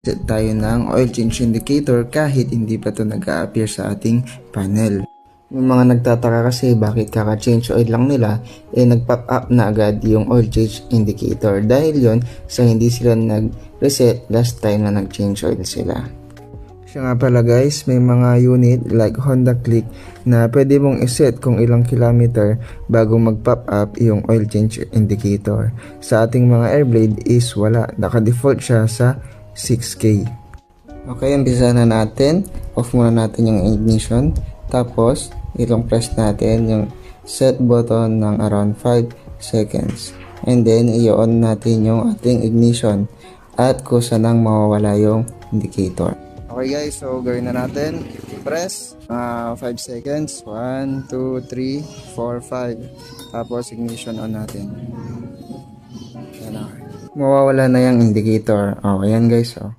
Set tayo ng oil change indicator kahit hindi pa ito nag-a-appear sa ating panel. Yung mga nagtataka kasi bakit kaka-change oil lang nila, nag-pop up na agad yung oil change indicator dahil yon sa hindi sila nag-reset last time na nag-change oil sila. Siya nga pala guys, may mga unit like Honda Click na pwede mong iset kung ilang kilometer bago mag-pop up yung oil change indicator. Sa ating mga Airblade is wala, naka-default siya sa 6K. Okay, umpisa na natin. Off muna natin yung ignition. Tapos, ilong press natin yung set button ng around 5 seconds. And then, i-on natin yung ating ignition at kusa nang mawawala yung indicator. Okay guys, so gawin na natin. Press 5 seconds. 1, 2, 3, 4, 5. Tapos, ignition on natin. Yan na. Mawawala na yung indicator. Oh, ayan guys, oh.